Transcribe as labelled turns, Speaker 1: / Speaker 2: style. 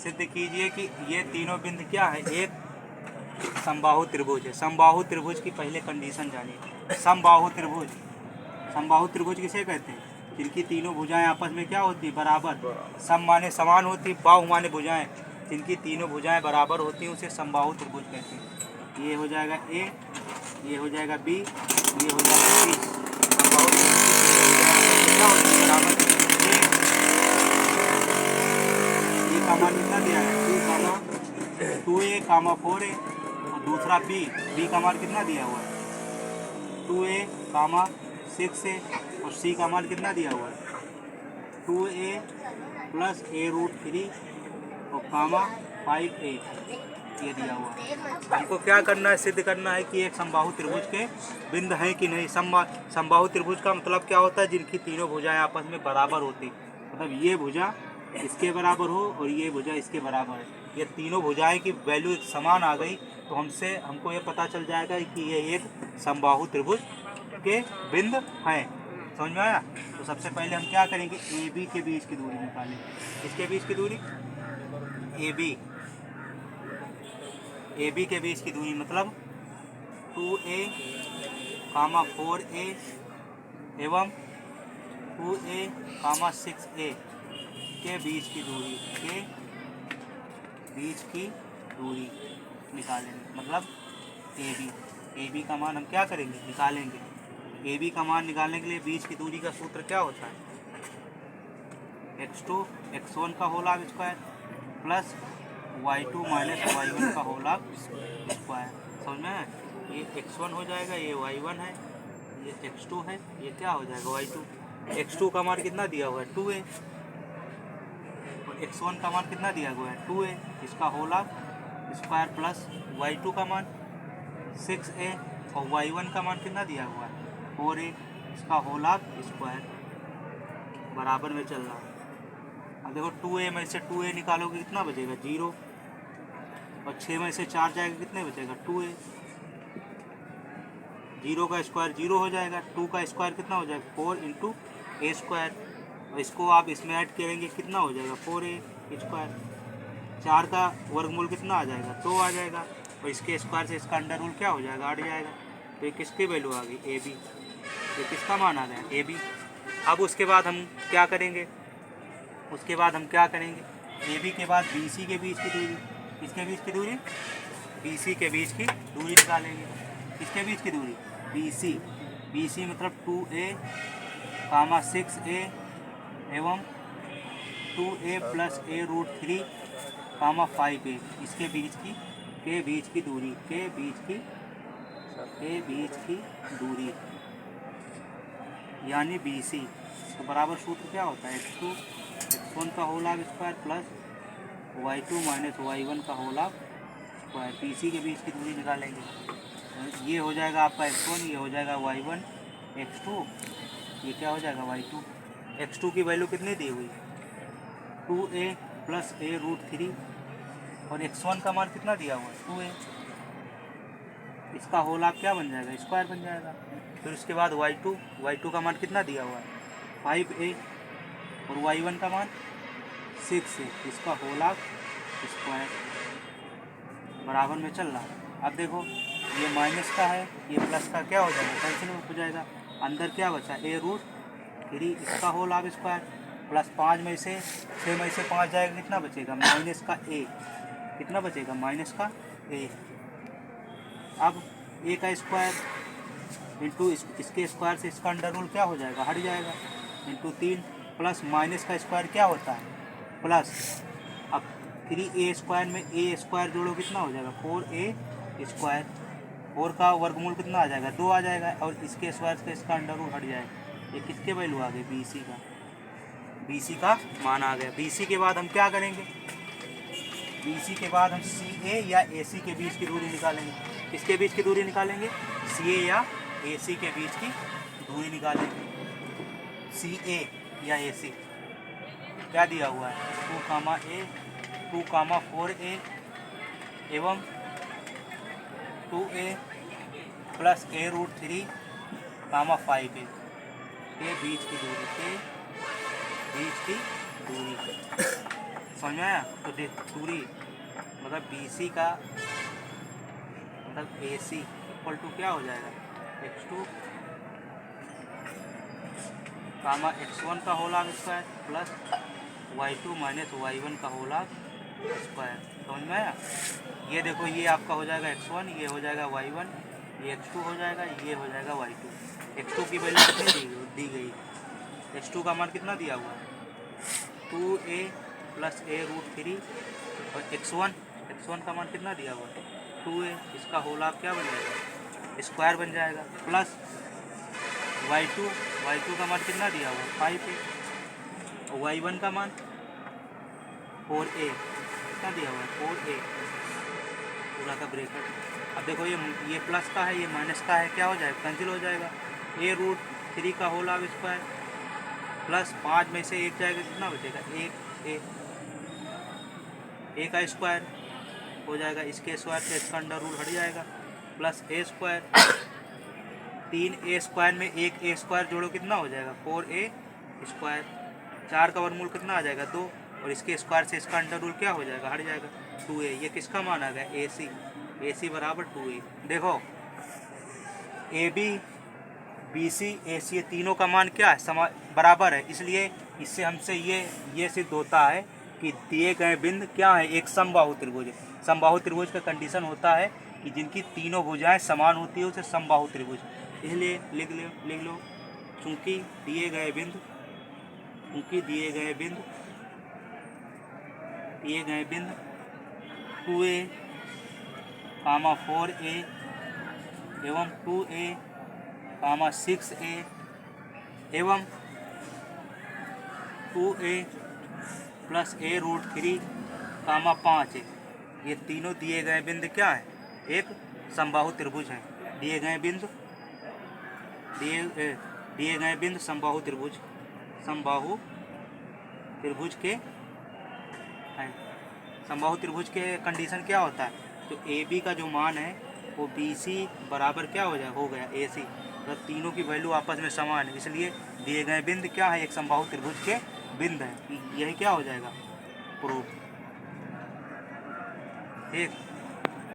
Speaker 1: सिद्ध कीजिए कि ये तीनों बिंदु क्या है, एक समबाहु त्रिभुज है। समबाहु त्रिभुज की पहले कंडीशन जानिए। समबाहु त्रिभुज, समबाहु त्रिभुज किसे कहते हैं? जिनकी तीनों भुजाएं आपस में क्या होती है, बराबर। सम माने समान होती, बाहु माने भुजाएं, जिनकी तीनों भुजाएं बराबर होती हैं उसे समबाहु त्रिभुज कहते हैं। ये हो जाएगा ए, ये हो जाएगा बी, ये हो जाएगा सी। समबाहु त्रिभुज की तीनों भुजाएं क्या होती है, बराबर। ए का मान कितना दिया है, 2a, 4a, और दूसरा बी का मान कितना दिया हुआ है, 2a, 6a, और सी का मान कितना दिया हुआ है, 2a + a√3 और 5a, ये दिया हुआ है। हमको क्या करना है, सिद्ध करना है कि एक समबाहु त्रिभुज के बिंदु हैं कि नहीं। समबाहु त्रिभुज का मतलब क्या होता है, जिनकी तीनों भुजाएं आपस में बराबर होती, मतलब ये भुजा इसके बराबर हो और ये भुजा इसके बराबर है, ये तीनों भुजाएं की वैल्यू समान आ गई तो हमको ये पता चल जाएगा कि ये एक समबाहु त्रिभुज के बिंदु हैं। समझ में आया? तो सबसे पहले हम क्या करेंगे, ए बी के बीच की दूरी निकालेंगे। इसके बीच की दूरी, ए बी के बीच की दूरी मतलब 2a, 4a एवं 2a, 6a के बीच की दूरी निकालेंगे। मतलब ए बी का मान हम क्या करेंगे, निकालेंगे। ए बी का मान निकालने के लिए बीच की दूरी का सूत्र क्या होता है, x2 x1 का whole square plus y2 - y1 का होल स्क्वायर। समझ में है? ये x1 हो जाएगा, ये y1 है, ये x2 है, ये क्या हो जाएगा y2। x2 का मान कितना दिया हुआ है, 2a, और x1 का मान कितना दिया हुआ है, 2a, इसका होल स्क्वायर प्लस y2 का मान 6a और y1 का मान कितना दिया हुआ है, 4a, इसका होल स्क्वायर, बराबर में चल रहा है। अब देखो 2a में से 2a निकालोगे कितना बचेगा, 0, और 6 में से 4 जाएगा कितने बचेगा, 2a। 0 का स्क्वायर 0 हो जाएगा, 2 का स्क्वायर कितना हो जाएगा, 4 × a², और इसको आप इसमें ऐड करेंगे कितना हो जाएगा, 4a²। 4 का वर्गमूल कितना आ जाएगा, 2 आ जाएगा, और इसके स्क्वायर से इसका अंडर रूल क्या हो जाएगा, हट जाएगा। तो ये किसकी वैल्यू आ गई, ए बी। ये किसका मान आ गया, ए बी। अब उसके बाद हम क्या करेंगे, ए बी के बाद बी सी के बीच की दूरी, इसके बीच की दूरी, बी सी के बीच की दूरी निकालेंगे। इसके बीच की दूरी बी सी मतलब 2a, 6a एवं 2a + a√3, 5a, इसके बीच की दूरी यानी बी सी। तो बराबर सूत्र क्या होता है, x2 x1 का whole square plus y2 - y1 का होल स्क्वायर। बी सी के बीच की दूरी निकालेंगे, ये हो जाएगा आपका x1, ये हो जाएगा y1, x2, ये क्या हो जाएगा y2। x2 की वैल्यू कितनी दी हुई, 2a + a√3, और x1 का मान कितना दिया हुआ है, 2a, इसका होल क्या बन जाएगा, स्क्वायर बन जाएगा। फिर उसके बाद y2 का मान कितना दिया हुआ है, 5a, और y1 का मान 6a, इसका होल स्क्वायर, बराबर में चल रहा है। अब देखो ये माइनस का है, ये प्लस का क्या हो जाएगा, कैंसिल हो जाएगा। अंदर क्या बचा, a√3, इसका होल स्क्वायर, प्लस 5 में से 6 में से 5 जाएगा, कितना बचेगा, माइनस का a, कितना बचेगा, माइनस का a। अब a का स्क्वायर इंटू इसके स्क्वायर से इसका अंडर रूल क्या हो जाएगा, हट जाएगा, इंटू 3, प्लस माइनस का स्क्वायर क्या होता है, प्लस। अब 3a² में a² जोड़ो कितना हो जाएगा, 4a², 4 का वर्गमूल कितना आ जाएगा, 2 आ जाएगा, और इसके स्क्वायर से इसका अंडर रूल हट जाएगा। ये किसके वैल्यू आ गए, बी सी का मान आ गया। बी सी के बाद हम क्या करेंगे, बी सी के बाद हम सी ए या ए सी के बीच की दूरी निकालेंगे। किसके बीच की दूरी निकालेंगे, सी ए या ए सी के बीच की दूरी निकालेंगे। सी ए या ए सी क्या दिया हुआ है, 2, 4a एवं 2a + a√3, 5a के बीच की दूरी समझ में आया? तो दूरी मतलब बी सी का मतलब ए सी इक्वल टू क्या हो जाएगा, x2 कामा x1 का होल आग square plus y2 minus y1 का होल आग स्क्वायर। समझ में आया? ये देखो ये आपका हो जाएगा x1, ये हो जाएगा y1, ये x2 हो जाएगा, ये हो जाएगा y2। x2 की वैल्यू कितनी दी गई? x2 का मान कितना दिया हुआ है? 2a प्लस a रूट 3 और x1 का मान कितना दिया हुआ है? 2a। इसका होल आग क्या बन जाएगा? स्क्वायर बन जाएगा प्लस y2 का मान कितना दिया हुआ है? 5a और y1 का मान 4a कितना दिया हुआ है? 4a पूरा का ब्रैकेट। अब देखो ये प्लस का है, ये माइनस का है, क्या हो जाएगा? कैंसिल हो जाएगा। a रूट 3 का होल आग स्क्वायर प्लस 5 में से 1 जाएगा, कितना बचेगा? 1 a का स्क्वायर हो जाएगा, इसके स्क्वायर से इसका अंडर रूट हट जाएगा plus a square. 3a square में 1a स्क्वायर जोड़ो, कितना हो जाएगा? 4a square. 4 का वर्गमूल कितना आ जाएगा? 2 और इसके स्क्वायर से इसका अंडर रूट क्या हो जाएगा? हट जाएगा 2a। ये किसका मान आ गया? AC बराबर 2a। देखो AB BC AC ये तीनों का मान क्या है? बराबर है, इसलिए इससे हमसे ये सिद्ध होता है कि दिए गए बिंदु क्या है? एक समबाहु त्रिभुज। समबाहु त्रिभुज का कंडीशन होता है कि जिनकी तीनों भुजाएं समान होती है उसे समबाहु त्रिभुज। इसलिए लिख लो चूँकि दिए गए बिंदु 2a, 4a एवं 2a, 6a एवं 2a plus a root 3, 5a, ये तीनों दिए गए बिंदु क्या है? एक समबाहु त्रिभुज है। दिए गए बिंदु समबाहु त्रिभुज के कंडीशन क्या होता है? तो AB का जो मान है वो BC बराबर क्या हो गया AC। तो तीनों की वैल्यू आपस में समान है, इसलिए दिए गए बिंदु क्या है? एक समबाहु त्रिभुज के बिंदु है। यही क्या हो जाएगा? प्रूफ। ठीक।